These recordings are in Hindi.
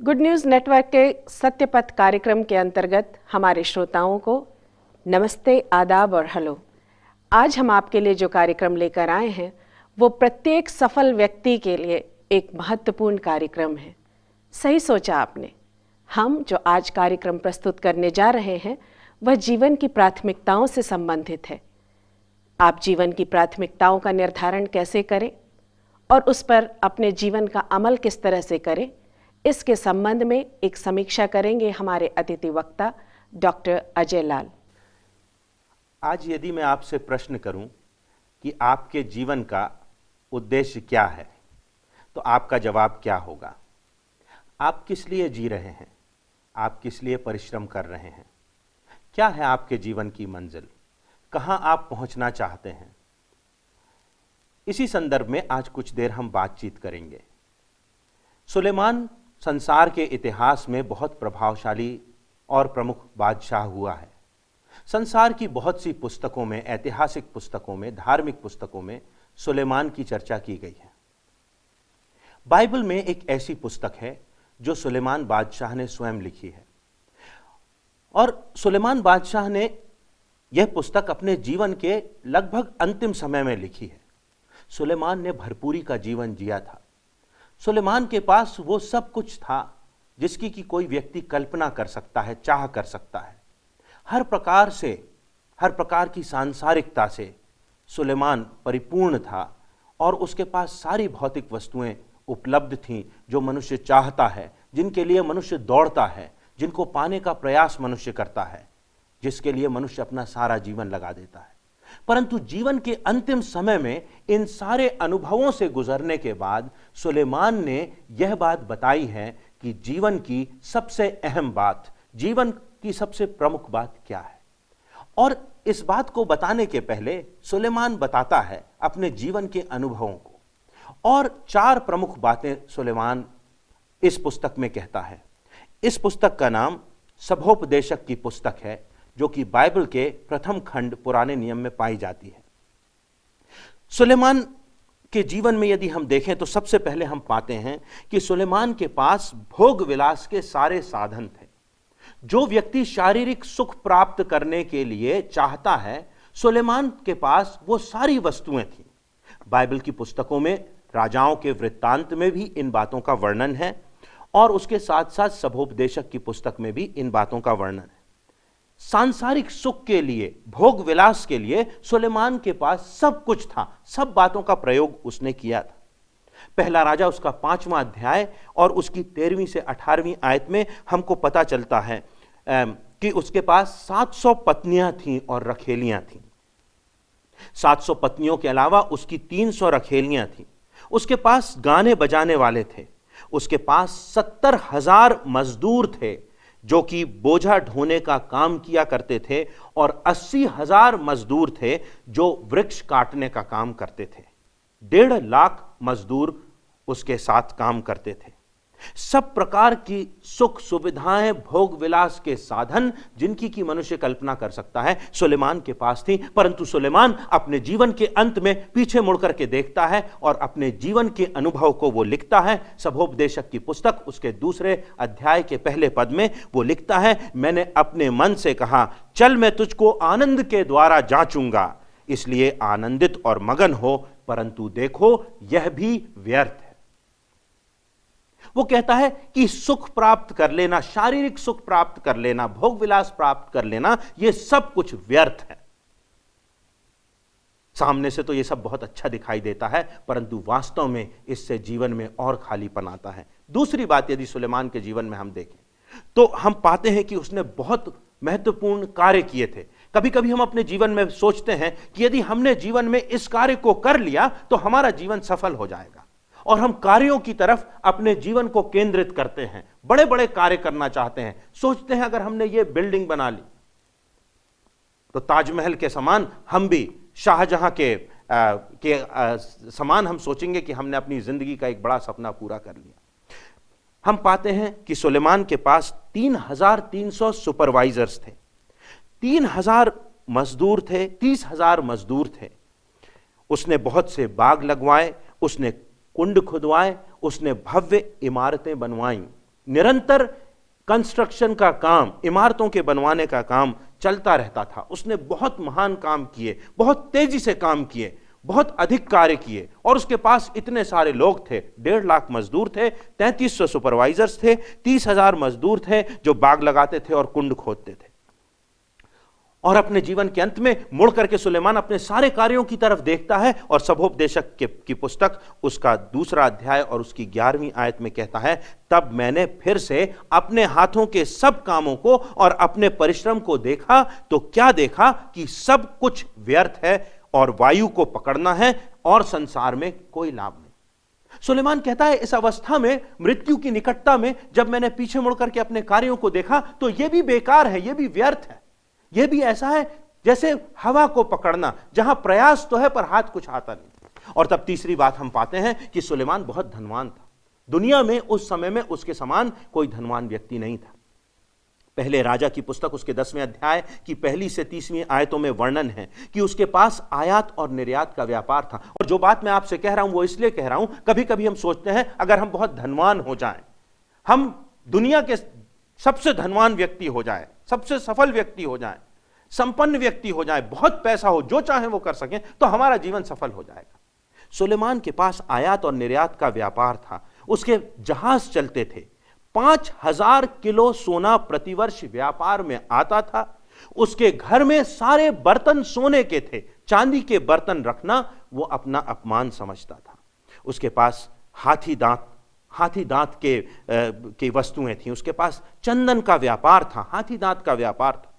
गुड न्यूज़ नेटवर्क के सत्यपथ कार्यक्रम के अंतर्गत हमारे श्रोताओं को नमस्ते, आदाब और हेलो। आज हम आपके लिए जो कार्यक्रम लेकर आए हैं वो प्रत्येक सफल व्यक्ति के लिए एक महत्वपूर्ण कार्यक्रम है। सही सोचा आपने। हम जो आज कार्यक्रम प्रस्तुत करने जा रहे हैं वह जीवन की प्राथमिकताओं से संबंधित है। आप जीवन की प्राथमिकताओं का निर्धारण कैसे करें और उस पर अपने जीवन का अमल किस तरह से करें, इसके संबंध में एक समीक्षा करेंगे हमारे अतिथि वक्ता डॉक्टर अजय लाल। आज यदि मैं आपसे प्रश्न करूं कि आपके जीवन का उद्देश्य क्या है, तो आपका जवाब क्या होगा? आप किस लिए जी रहे हैं? आप किस लिए परिश्रम कर रहे हैं? क्या है आपके जीवन की मंजिल? कहां आप पहुंचना चाहते हैं? इसी संदर्भ में आज कुछ देर हम बातचीत करेंगे। सुलेमान संसार के इतिहास में बहुत प्रभावशाली और प्रमुख बादशाह हुआ है। संसार की बहुत सी पुस्तकों में, ऐतिहासिक पुस्तकों में, धार्मिक पुस्तकों में सुलेमान की चर्चा की गई है। बाइबल में एक ऐसी पुस्तक है जो सुलेमान बादशाह ने स्वयं लिखी है, और सुलेमान बादशाह ने यह पुस्तक अपने जीवन के लगभग अंतिम समय में लिखी है। सुलेमान ने भरपूरी का जीवन जिया था। सुलेमान के पास वो सब कुछ था जिसकी कि कोई व्यक्ति कल्पना कर सकता है, चाह कर सकता है। हर प्रकार की सांसारिकता से सुलेमान परिपूर्ण था, और उसके पास सारी भौतिक वस्तुएं उपलब्ध थीं जो मनुष्य चाहता है, जिनके लिए मनुष्य दौड़ता है, जिनको पाने का प्रयास मनुष्य करता है, जिसके लिए मनुष्य अपना सारा जीवन लगा देता है। परंतु जीवन के अंतिम समय में इन सारे अनुभवों से गुजरने के बाद सुलेमान ने यह बात बताई है कि जीवन की सबसे अहम बात, जीवन की सबसे प्रमुख बात क्या है। और इस बात को बताने के पहले सुलेमान बताता है अपने जीवन के अनुभवों को, और 4 प्रमुख बातें सुलेमान इस पुस्तक में कहता है। इस पुस्तक का नाम सभोपदेशक की पुस्तक है, जो कि बाइबल के प्रथम खंड पुराने नियम में पाई जाती है। सुलेमान के जीवन में यदि हम देखें तो सबसे पहले हम पाते हैं कि सुलेमान के पास भोग विलास के सारे साधन थे। जो व्यक्ति शारीरिक सुख प्राप्त करने के लिए चाहता है, सुलेमान के पास वो सारी वस्तुएं थीं। बाइबल की पुस्तकों में, राजाओं के वृत्तांत में भी इन बातों का वर्णन है, और उसके साथ साथ सभोपदेशक की पुस्तक में भी इन बातों का वर्णन है। सांसारिक सुख के लिए, भोग विलास के लिए सुलेमान के पास सब कुछ था। सब बातों का प्रयोग उसने किया था। पहला राजा उसका 5वां अध्याय और उसकी 13वीं से 18वीं आयत में हमको पता चलता है कि उसके पास 700 पत्नियां थीं और रखेलियां थीं। 700 पत्नियों के अलावा उसकी 300 रखेलियां थीं। उसके पास गाने बजाने वाले थे। उसके पास 70,000 मजदूर थे जो कि बोझा ढोने का काम किया करते थे, और 80,000 मजदूर थे जो वृक्ष काटने का काम करते थे। 1.5 लाख मजदूर उसके साथ काम करते थे। सब प्रकार की सुख सुविधाएं, भोग विलास के साधन जिनकी की मनुष्य कल्पना कर सकता है, सुलेमान के पास थी। परंतु सुलेमान अपने जीवन के अंत में पीछे मुड़कर के देखता है और अपने जीवन के अनुभव को वो लिखता है। सभोपदेशक की पुस्तक उसके 2 अध्याय के पहले पद में वो लिखता है, मैंने अपने मन से कहा, चल मैं तुझको आनंद के द्वारा जांचूंगा, इसलिए आनंदित और मगन हो, परंतु देखो यह भी व्यर्थ है। वो कहता है कि सुख प्राप्त कर लेना, शारीरिक सुख प्राप्त कर लेना, भोग विलास प्राप्त कर लेना, यह सब कुछ व्यर्थ है। सामने से तो यह सब बहुत अच्छा दिखाई देता है, परंतु वास्तव में इससे जीवन में और खालीपन आता है। दूसरी बात, यदि सुलेमान के जीवन में हम देखें तो हम पाते हैं कि उसने बहुत महत्वपूर्ण कार्य किए थे। कभी कभी हम अपने जीवन में सोचते हैं कि यदि हमने जीवन में इस कार्य को कर लिया तो हमारा जीवन सफल हो जाएगा, और हम कार्यों की तरफ अपने जीवन को केंद्रित करते हैं, बड़े बड़े कार्य करना चाहते हैं। सोचते हैं अगर हमने ये बिल्डिंग बना ली तो ताजमहल के समान हम भी, शाहजहां के समान हम सोचेंगे कि हमने अपनी जिंदगी का एक बड़ा सपना पूरा कर लिया। हम पाते हैं कि सुलेमान के पास 3,300 सुपरवाइजर्स थे, 3,000 मजदूर थे, 30,000 मजदूर थे। उसने बहुत से बाग लगवाए, उसने कुंड खुदवाए, उसने भव्य इमारतें बनवाई। निरंतर कंस्ट्रक्शन का काम, इमारतों के बनवाने का काम चलता रहता था। उसने बहुत महान काम किए, बहुत तेजी से काम किए, बहुत अधिक कार्य किए, और उसके पास इतने सारे लोग थे। 1.5 लाख मजदूर थे, 3300 सुपरवाइजर्स थे, 30,000 मजदूर थे जो बाग लगाते थे और कुंड खोदते थे। और अपने जीवन के अंत में मुड़ करके सुलेमान अपने सारे कार्यों की तरफ देखता है, और सभोपदेशक की पुस्तक उसका 2 अध्याय और उसकी 11वीं आयत में कहता है, तब मैंने फिर से अपने हाथों के सब कामों को और अपने परिश्रम को देखा, तो क्या देखा कि सब कुछ व्यर्थ है और वायु को पकड़ना है और संसार में कोई लाभ नहीं। सुलेमान कहता है, इस अवस्था में, मृत्यु की निकटता में, जब मैंने पीछे मुड़ करके अपने कार्यों को देखा तो यह भी बेकार है, यह भी व्यर्थ है। यह भी ऐसा है जैसे हवा को पकड़ना, जहां प्रयास तो है पर हाथ कुछ आता नहीं। और तब तीसरी बात हम पाते हैं कि सुलेमान बहुत धनवान था। दुनिया में उस समय में उसके समान कोई धनवान व्यक्ति नहीं था। पहले राजा की पुस्तक उसके 10वें अध्याय की 1 से 30वीं आयतों में वर्णन है कि उसके पास आयात और निर्यात का व्यापार था। और जो बात मैं आपसे कह रहा हूं वो इसलिए कह रहा हूं, कभी कभी हम सोचते हैं अगर हम बहुत धनवान हो जाएं, हम दुनिया के सबसे धनवान व्यक्ति हो जाए, सबसे सफल व्यक्ति हो जाए, संपन्न व्यक्ति हो जाए, बहुत पैसा हो, जो चाहे वो कर सकें, तो हमारा जीवन सफल हो जाएगा। सुलेमान के पास आयात और निर्यात का व्यापार था। उसके जहाज चलते थे। 5,000 किलो सोना प्रतिवर्ष व्यापार में आता था। उसके घर में सारे बर्तन सोने के थे। चांदी के बर्तन रखना वो अपना अपमान समझता था। उसके पास हाथी दांत के वस्तुएं थी। उसके पास चंदन का व्यापार था, हाथी दांत का व्यापार था,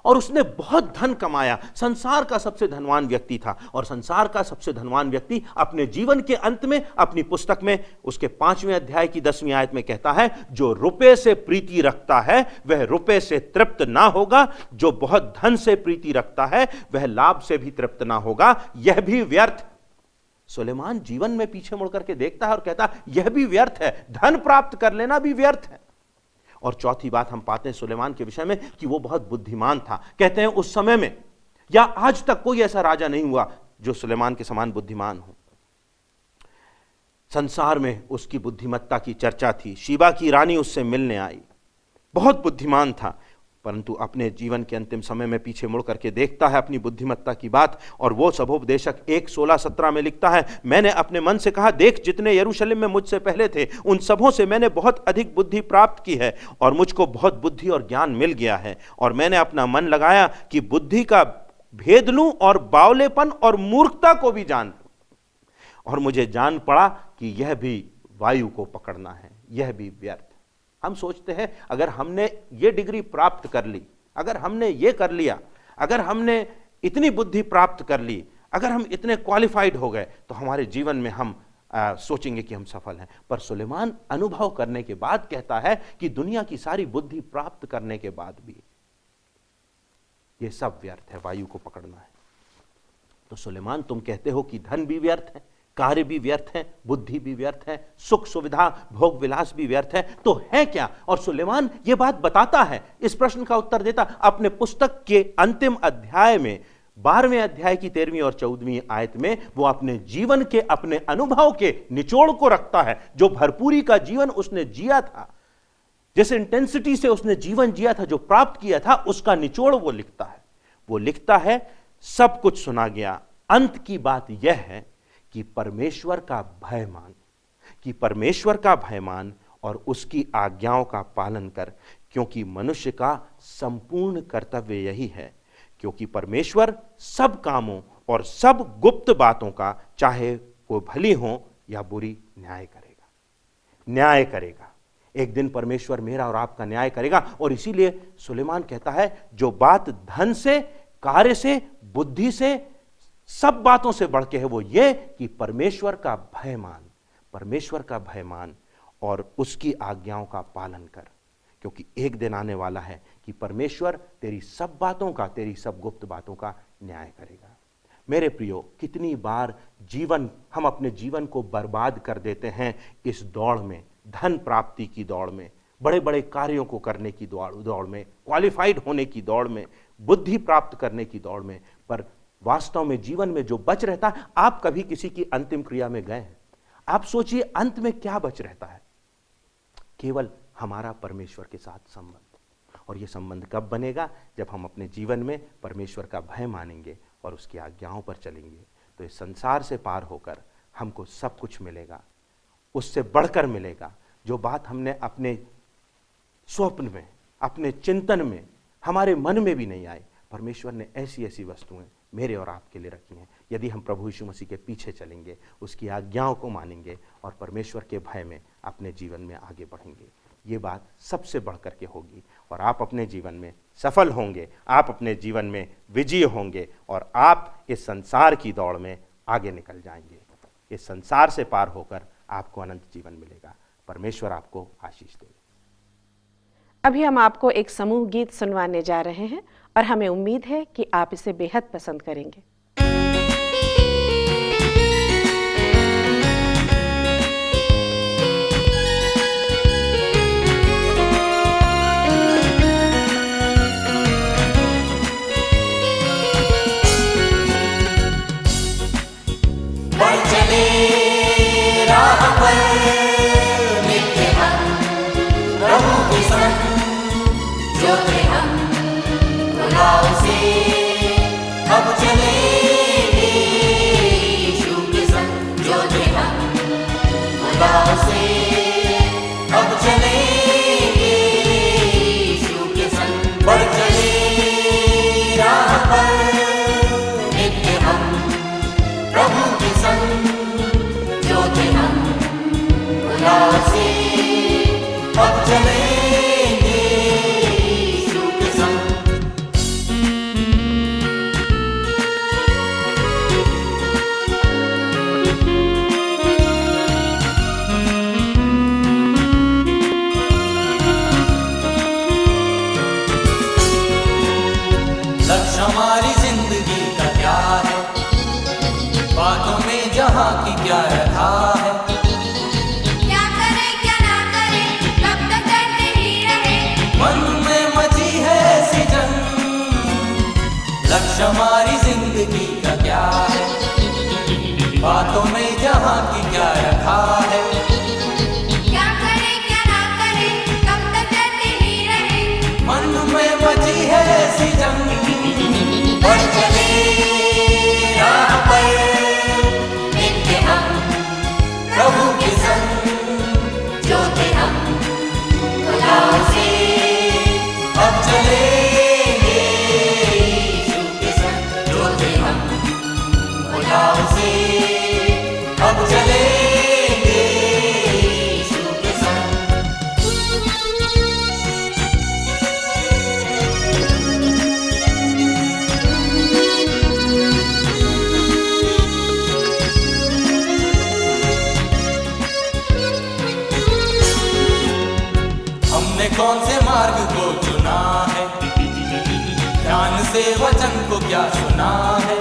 और उसने बहुत धन कमाया। संसार का सबसे धनवान व्यक्ति था। और संसार का सबसे धनवान व्यक्ति अपने जीवन के अंत में अपनी पुस्तक में उसके 5वें अध्याय की 10वीं आयत में कहता है, जो रुपए से प्रीति रखता है वह रुपए से तृप्त ना होगा, जो बहुत धन से प्रीति रखता है वह लाभ से भी तृप्त ना होगा, यह भी व्यर्थ। सुलेमान जीवन में पीछे मुड़ करके देखता है और कहता है यह भी व्यर्थ है, धन प्राप्त कर लेना भी व्यर्थ है। और चौथी बात हम पाते हैं सुलेमान के विषय में कि वो बहुत बुद्धिमान था। कहते हैं उस समय में या आज तक कोई ऐसा राजा नहीं हुआ जो सुलेमान के समान बुद्धिमान हो। संसार में उसकी बुद्धिमत्ता की चर्चा थी। शीबा की रानी उससे मिलने आई, बहुत बुद्धिमान था, परंतु अपने जीवन के अंतिम समय में पीछे मुड़ करके देखता है अपनी बुद्धिमत्ता की बात। और वो सभोपदेशक 1:16-17 में लिखता है, मैंने अपने मन से कहा, देख जितने यरूशलेम में मुझसे पहले थे उन सबों से मैंने बहुत अधिक बुद्धि प्राप्त की है, और मुझको बहुत बुद्धि और ज्ञान मिल गया है। और मैंने अपना मन लगाया कि बुद्धि का भेद लूं और बावलेपन और मूर्खता को भी जान लूं। और मुझे जान पड़ा कि यह भी वायु को पकड़ना है, यह भी व्यर्थ। हम सोचते हैं अगर हमने ये डिग्री प्राप्त कर ली, अगर हमने ये कर लिया, अगर हमने इतनी बुद्धि प्राप्त कर ली, अगर हम इतने क्वालिफाइड हो गए, तो हमारे जीवन में हम सोचेंगे कि हम सफल हैं। पर सुलेमान अनुभव करने के बाद कहता है कि दुनिया की सारी बुद्धि प्राप्त करने के बाद भी ये सब व्यर्थ है, वायु को पकड़ना है। तो सुलेमान, तुम कहते हो कि धन भी व्यर्थ है, कार्य भी व्यर्थ है, बुद्धि भी व्यर्थ है, सुख सुविधा भोग विलास भी व्यर्थ है, तो है क्या? और सुलेमान यह बात बताता है, इस प्रश्न का उत्तर देता अपने पुस्तक के अंतिम अध्याय में, 12वें अध्याय की 13वीं और 14वीं आयत में। वो अपने जीवन के, अपने अनुभव के निचोड़ को रखता है। जो भरपूरी का जीवन उसने जिया था, जिस इंटेंसिटी से उसने जीवन जिया था, जो प्राप्त किया था, उसका निचोड़ वो लिखता है। वो लिखता है, सब कुछ सुना गया, अंत की बात यह है कि परमेश्वर का भय मान, कि परमेश्वर का भय मान और उसकी आज्ञाओं का पालन कर, क्योंकि मनुष्य का संपूर्ण कर्तव्य यही है। क्योंकि परमेश्वर सब कामों और सब गुप्त बातों का, चाहे वो भली हो या बुरी, न्याय करेगा, न्याय करेगा। एक दिन परमेश्वर मेरा और आपका न्याय करेगा। और इसीलिए सुलेमान कहता है, जो बात धन से, कार्य से, बुद्धि से, सब बातों से बढ़ के है, वो ये कि परमेश्वर का भय मान, परमेश्वर का भय मान और उसकी आज्ञाओं का पालन कर, क्योंकि एक दिन आने वाला है कि परमेश्वर तेरी सब बातों का, तेरी सब गुप्त बातों का न्याय करेगा। मेरे प्रियो, कितनी बार हम अपने जीवन को बर्बाद कर देते हैं इस दौड़ में, धन प्राप्ति की दौड़ में, बड़े बड़े कार्यों को करने की दौड़ में, क्वालिफाइड होने की दौड़ में, बुद्धि प्राप्त करने की दौड़ में। पर वास्तव में जीवन में जो बच रहता है, आप कभी किसी की अंतिम क्रिया में गए हैं? आप सोचिए अंत में क्या बच रहता है। केवल हमारा परमेश्वर के साथ संबंध। और ये संबंध कब बनेगा? जब हम अपने जीवन में परमेश्वर का भय मानेंगे और उसकी आज्ञाओं पर चलेंगे। तो इस संसार से पार होकर हमको सब कुछ मिलेगा, उससे बढ़कर मिलेगा। जो बात हमने अपने स्वप्न में, अपने चिंतन में, हमारे मन में भी नहीं आई, परमेश्वर ने ऐसी ऐसी वस्तुएं मेरे और आपके लिए रखी हैं। यदि हम प्रभु यीशु मसीह के पीछे चलेंगे, उसकी आज्ञाओं को मानेंगे और परमेश्वर के भय में अपने जीवन में आगे बढ़ेंगे, ये बात सबसे बढ़कर के होगी और आप अपने जीवन में सफल होंगे, आप अपने जीवन में विजयी होंगे और आप इस संसार की दौड़ में आगे निकल जाएंगे। इस संसार से पार होकर आपको अनंत जीवन मिलेगा। परमेश्वर आपको आशीष दे। अभी हम आपको एक समूह गीत सुनवाने जा रहे हैं और हमें उम्मीद है कि आप इसे बेहद पसंद करेंगे। हमारी जिंदगी का क्या है, बातों में जहाँ की क्या रखा है। क्या करें क्या ना करें, कब तक करते ही रहे। मन में मची है ऐसी जंग, लक्ष्य हमारी जिंदगी का क्या है, बातों में जहाँ की क्या रखा है। क्या करें क्या ना करें, कब तक करते ही रहे। मन में मची है ऐसी जंग, बढ़ चले राह पर नित्य हम प्रभु के संग, जो थे हम खुदा से अब चलेंगे यीशु के संग, जो थे हम खुदा से अब चलेंगे यीशु के संग। हमने कौन से मार्ग को चुना है, ध्यान से वचन को क्या सुना है।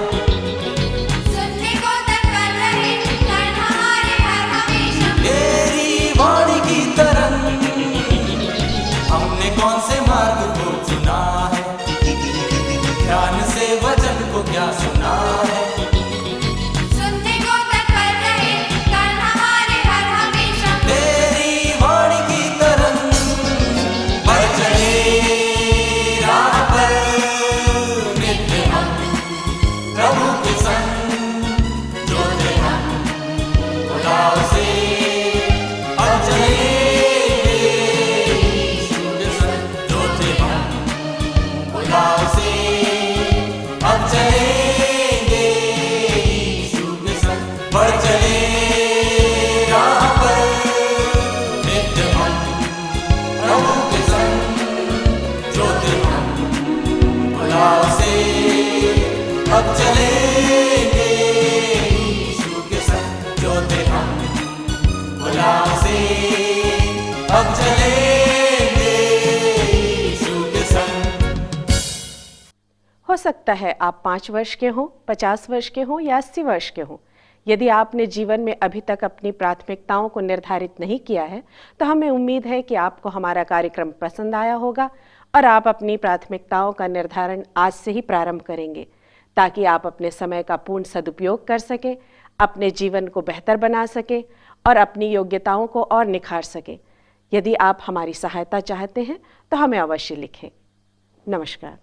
सुनने को तत्पर रहे, कर्ण हमारे हर हमेशा। तेरी वाणी की तरंग, हमने कौन से मार्ग को चुना है, ध्यान से वचन को क्या सुना है। सुनने को तत्पर रहे, कर्ण हमारे हर हमेशा। तेरी वाणी की तरंग, बढ़ चले राह पर नित्य हम प्रभु के संग, जो थे हम खुदा से अब चलेंगे यीशु के संग, जो थे हम खुदा से अब चलेंगे यीशु के संग। बढ़ चले राह पर नित्य हम प्रभु के संग, जो थे हम खुदा से अब चलेंगे यीशु के संग, जो थे हम खुदा से अब चलेंगे यीशु के संग। हो सकता है आप 5 वर्ष के हों, 50 वर्ष के हों या 80 वर्ष के हों। यदि आपने जीवन में अभी तक अपनी प्राथमिकताओं को निर्धारित नहीं किया है, तो हमें उम्मीद है कि आपको हमारा कार्यक्रम पसंद आया होगा और आप अपनी प्राथमिकताओं का निर्धारण आज से ही प्रारंभ करेंगे, ताकि आप अपने समय का पूर्ण सदुपयोग कर सकें, अपने जीवन को बेहतर बना सकें और अपनी योग्यताओं को और निखार सकें। यदि आप हमारी सहायता चाहते हैं तो हमें अवश्य लिखें। नमस्कार।